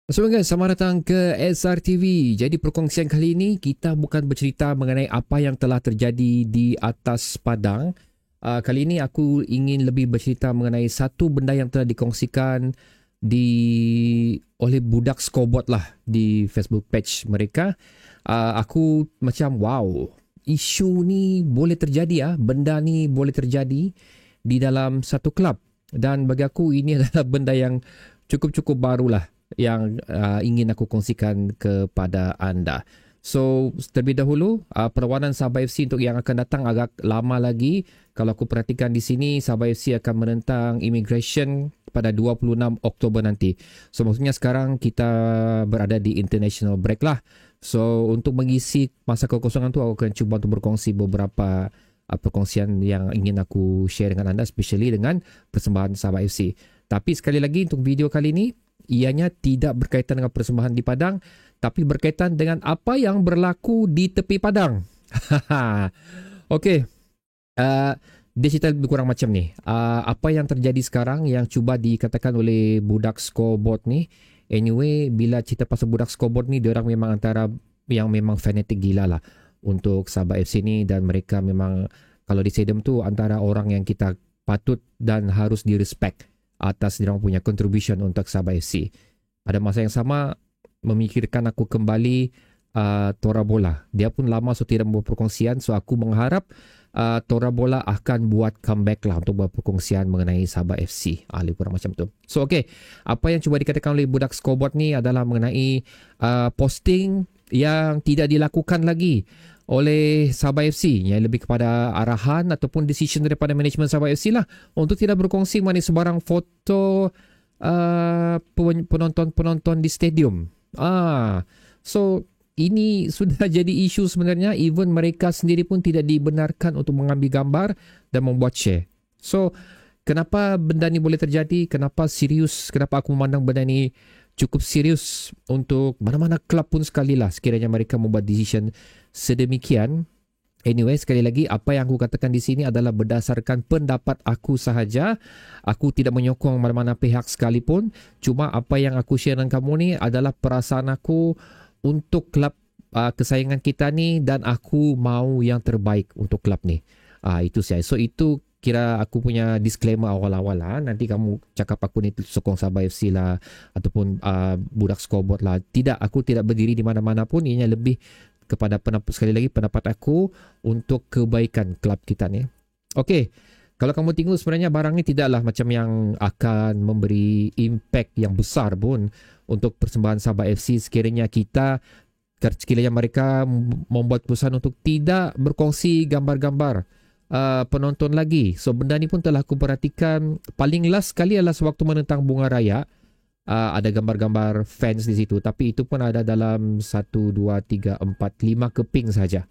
Assalamualaikum guys, selamat datang ke SRTV. Jadi perkongsian kali ini kita bukan bercerita mengenai apa yang telah terjadi di atas padang. Kali ini aku ingin lebih bercerita mengenai satu benda yang telah dikongsikan oleh budak scoreboard lah di Facebook page mereka. Aku macam wow, isu ni boleh terjadi benda ni boleh terjadi di dalam satu kelab. Dan bagi aku ini adalah benda yang cukup-cukup barulah yang ingin aku kongsikan kepada anda. So, terlebih dahulu, perlawanan Sabah FC untuk yang akan datang agak lama lagi. Kalau aku perhatikan di sini, Sabah FC akan menentang Immigration pada 26 Oktober nanti. So, maksudnya sekarang kita berada di international break lah. So, untuk mengisi masa kekosongan tu, aku akan cuba untuk berkongsi beberapa perkongsian yang ingin aku share dengan anda, especially dengan persembahan Sabah FC. Tapi sekali lagi untuk video kali ini, ianya tidak berkaitan dengan persembahan di padang, tapi berkaitan dengan apa yang berlaku di tepi padang. Okey, dia cerita lebih kurang macam ni. Apa yang terjadi sekarang yang cuba dikatakan oleh budak scoreboard ni. Anyway, bila cerita pasal budak scoreboard ni, diorang memang antara yang memang fanatik gila lah untuk Sabah FC ni, dan mereka memang kalau di Sedem tu antara orang yang kita patut dan harus direspect atas dia punya contribution untuk Sabah FC. Pada masa yang sama, memikirkan aku kembali Tora Bola. Dia pun lama so tidak membuat perkongsian, so aku mengharap Tora Bola akan buat comeback lah untuk buat perkongsian mengenai Sabah FC. Lebih kurang macam tu. So okay, apa yang cuba dikatakan oleh budak scoreboard ni adalah mengenai posting yang tidak dilakukan lagi oleh Sabah FC, yang lebih kepada arahan ataupun decision daripada manajemen Sabah FC lah untuk tidak berkongsi mengenai sebarang foto penonton-penonton di stadium. So ini sudah jadi isu sebenarnya. Even mereka sendiri pun tidak dibenarkan untuk mengambil gambar dan membuat share. So kenapa benda ni boleh terjadi? Kenapa serius? Kenapa aku memandang benda ni cukup serius untuk mana-mana kelab pun sekali lah sekiranya mereka membuat decision sedemikian. Anyway, sekali lagi, apa yang aku katakan di sini adalah berdasarkan pendapat aku sahaja. Aku tidak menyokong mana-mana pihak sekalipun. Cuma apa yang aku share dengan kamu ni adalah perasaan aku untuk kelab kesayangan kita ni, dan aku mau yang terbaik untuk kelab ni. Itu saya. So itu kira aku punya disclaimer awal-awal lah. Nanti kamu cakap aku ni sokong Sabah FC lah ataupun budak scoreboard lah. Tidak, aku tidak berdiri di mana-mana pun. Ianya lebih kepada sekali lagi pendapat aku untuk kebaikan kelab kita ni. Okey, kalau kamu tengok sebenarnya barang ni tidaklah macam yang akan memberi impact yang besar pun untuk persembahan Sabah FC sekiranya mereka membuat keputusan untuk tidak berkongsi gambar-gambar penonton lagi. So benda ni pun telah aku perhatikan. Paling last sekali adalah sewaktu menentang Bunga Raya. Ada gambar-gambar fans di situ, tapi itu pun ada dalam 1, 2, 3, 4, 5 keping saja.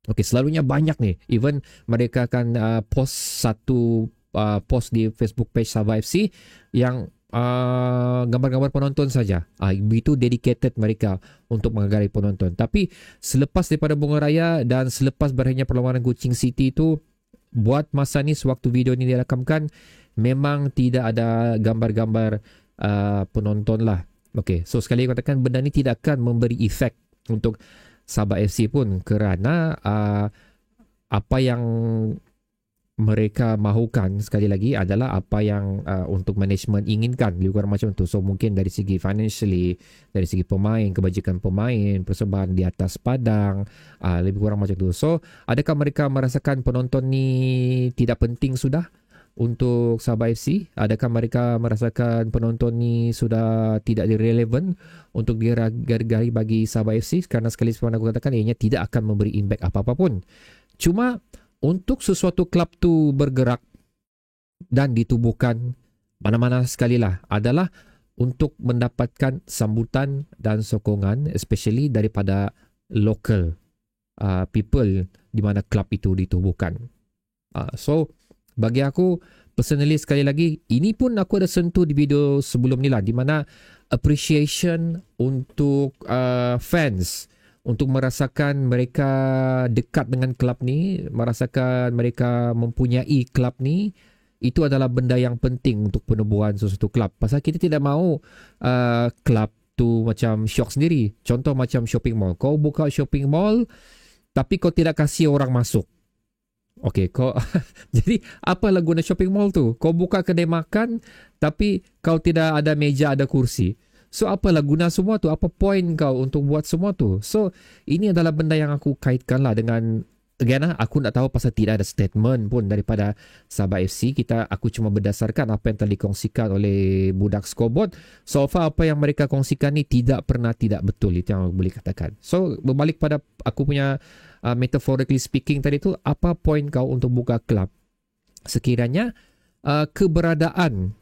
Okey, selalunya banyak ni. Even mereka akan post satu post di Facebook page Sabah FC yang gambar-gambar penonton saja. Begitu dedicated mereka untuk menghargai penonton. Tapi selepas daripada Bunga Raya dan selepas berakhirnya perlawanan Kuching City itu, buat masa ni sewaktu video ni dirakamkan, memang tidak ada gambar-gambar penonton lah. Okay, so sekali lagi katakan benda ni tidak akan memberi efek untuk Sabah FC pun, kerana apa yang mereka mahukan sekali lagi adalah apa yang untuk management inginkan, lebih kurang macam tu. So mungkin dari segi financially, dari segi pemain, kebajikan pemain, persembahan di atas padang, lebih kurang macam tu. So adakah mereka merasakan penonton ni tidak penting sudah untuk Sabah FC? Adakah mereka merasakan penonton ni sudah tidak relevan untuk dihargai bagi Sabah FC? Karena sekali seperti aku katakan, ianya tidak akan memberi impact apa-apa pun. Cuma untuk sesuatu klub tu bergerak dan ditubuhkan mana-mana sekali lah adalah untuk mendapatkan sambutan dan sokongan, especially daripada local people di mana klub itu ditubuhkan. So bagi aku personally, sekali lagi, ini pun aku ada sentuh di video sebelum ni lah, di mana appreciation untuk fans, untuk merasakan mereka dekat dengan kelab ni, merasakan mereka mempunyai kelab ni, itu adalah benda yang penting untuk penubuhan sesuatu kelab. Pasal kita tidak mahu kelab satu macam syok sendiri. Contoh macam shopping mall. Kau buka shopping mall tapi kau tidak kasih orang masuk. Okey, kau jadi apalah guna shopping mall tu? Kau buka kedai makan tapi kau tidak ada meja, ada kursi. So apalah guna semua tu? Apa point kau untuk buat semua tu? So ini adalah benda yang aku kaitkanlah dengan, again aku tak tahu pasal tidak ada statement pun daripada Sabah FC. Aku cuma berdasarkan apa yang telah dikongsikan oleh budak scoreboard. So far apa yang mereka kongsikan ni tidak pernah tidak betul, itu yang aku boleh katakan. So berbalik pada aku punya metaphorically speaking tadi tu, apa point kau untuk buka kelab sekiranya keberadaan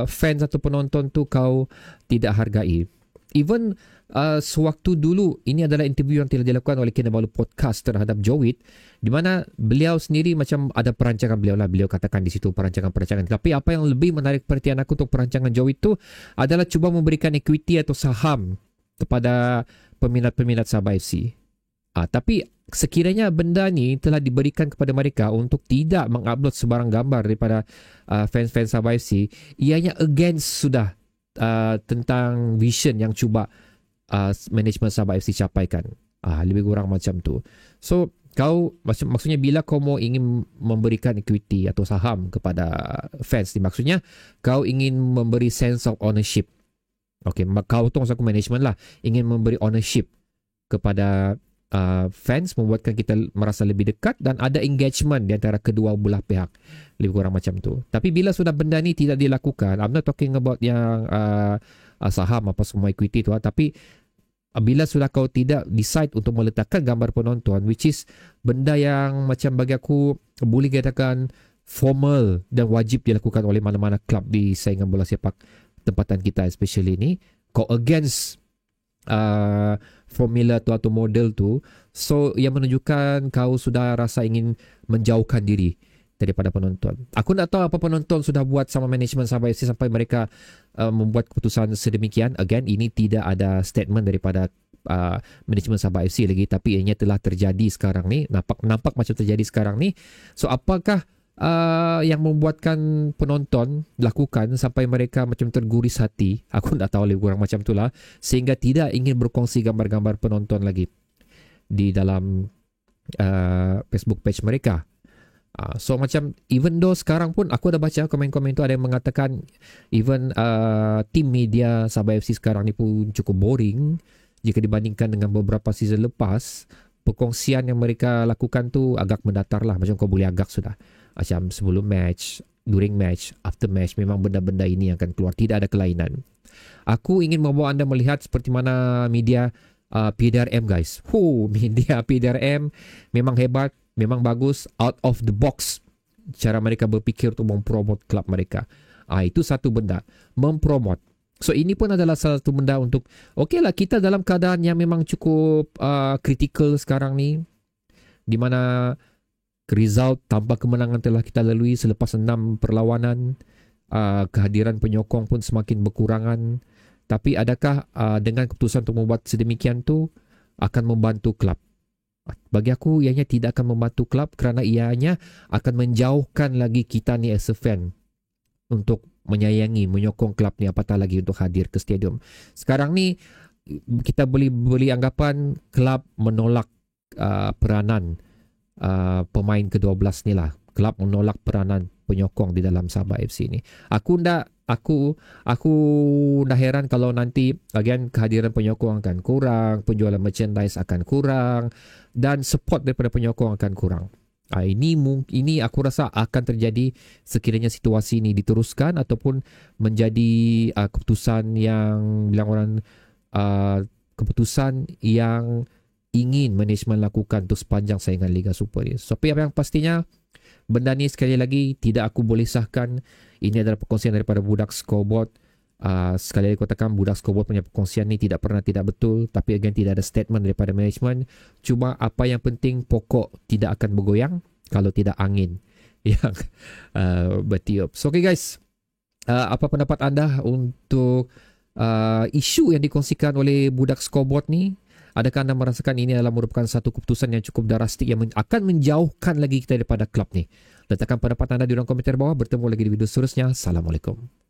fans atau penonton tu kau tidak hargai. Even sewaktu dulu, ini adalah interview yang telah dilakukan oleh Kinabalu Podcast terhadap Jowit, di mana beliau sendiri macam ada perancangan beliau lah, beliau katakan di situ perancangan-perancangan. Tapi apa yang lebih menarik perhatian aku untuk perancangan Jowit tu adalah cuba memberikan equity atau saham kepada peminat-peminat Sabah FC. Tapi sekiranya benda ni telah diberikan kepada mereka untuk tidak mengupload sebarang gambar daripada fans-fans Sabah FC, ianya against sudah tentang vision yang cuba management Sabah FC capaikan. Lebih kurang macam tu. So kau maksudnya bila kau mau ingin memberikan equity atau saham kepada fans ni, maksudnya kau ingin memberi sense of ownership. Okay, kau tu maksud aku management lah, ingin memberi ownership kepada fans, membuatkan kita merasa lebih dekat dan ada engagement di antara kedua belah pihak, lebih kurang macam tu. Tapi bila sudah benda ni tidak dilakukan, I'm not talking about yang saham apa semua equity tu, tapi bila sudah kau tidak decide untuk meletakkan gambar penonton, which is benda yang macam bagi aku boleh katakan formal dan wajib dilakukan oleh mana-mana klub di saingan bola sepak tempatan kita especially ni, kau against formula tu atau model tu, so yang menunjukkan kau sudah rasa ingin menjauhkan diri daripada penonton. Aku tak tahu apa penonton sudah buat sama manajemen Sabah FC sampai mereka membuat keputusan sedemikian. Again, ini tidak ada statement daripada manajemen Sabah FC lagi, tapi ianya telah terjadi sekarang ni, nampak macam terjadi sekarang ni. So apakah yang membuatkan penonton lakukan sampai mereka macam terguris hati? Aku tak tahu, lebih kurang macam itulah, sehingga tidak ingin berkongsi gambar-gambar penonton lagi di dalam Facebook page mereka. So macam even though sekarang pun aku ada baca komen-komen tu, ada yang mengatakan even tim media Sabah FC sekarang ni pun cukup boring jika dibandingkan dengan beberapa season lepas. Perkongsian yang mereka lakukan tu agak mendatar lah, macam kau boleh agak sudah macam sebelum match, during match, after match, memang benda-benda ini yang akan keluar, tidak ada kelainan. Aku ingin membawa anda melihat seperti mana media PDRM guys. Media PDRM memang hebat, memang bagus, out of the box cara mereka berfikir untuk mempromot klub mereka. Itu satu benda, mempromot. So ini pun adalah salah satu benda untuk, okey lah, kita dalam keadaan yang memang cukup critical sekarang ni, di mana result tanpa kemenangan telah kita lalui selepas 6 perlawanan, kehadiran penyokong pun semakin berkurangan. Tapi adakah dengan keputusan untuk membuat sedemikian tu akan membantu klub? Bagi aku ianya tidak akan membantu klub, kerana ianya akan menjauhkan lagi kita ni as a fan untuk menyayangi, menyokong klub ni, apatah lagi untuk hadir ke stadium. Sekarang ni kita boleh anggapan klub menolak peranan pemain ke-12 ni lah. Klub menolak peranan penyokong di dalam Sabah FC ni. Aku dah heran kalau nanti again kehadiran penyokong akan kurang, penjualan merchandise akan kurang, dan support daripada penyokong akan kurang. Ini aku rasa akan terjadi sekiranya situasi ini diteruskan ataupun menjadi keputusan yang bilang orang keputusan yang ingin manajemen lakukan untuk sepanjang saingan Liga Super ini. Tapi apa yang pastinya benda ni sekali lagi tidak aku boleh sahkan. Ini adalah perkongsian daripada budak scoreboard. Sekali lagi aku katakan, budak scoreboard punya perkongsian ni tidak pernah tidak betul, tapi again tidak ada statement daripada management. Cuma apa yang penting, pokok tidak akan bergoyang kalau tidak angin yang bertiup. So okay guys, apa pendapat anda untuk isu yang dikongsikan oleh budak scoreboard ni? Adakah anda merasakan ini adalah merupakan satu keputusan yang cukup drastik yang akan menjauhkan lagi kita daripada klub ni? Letakkan pendapat anda di ruang komentar bawah. Bertemu lagi di video seterusnya. Assalamualaikum.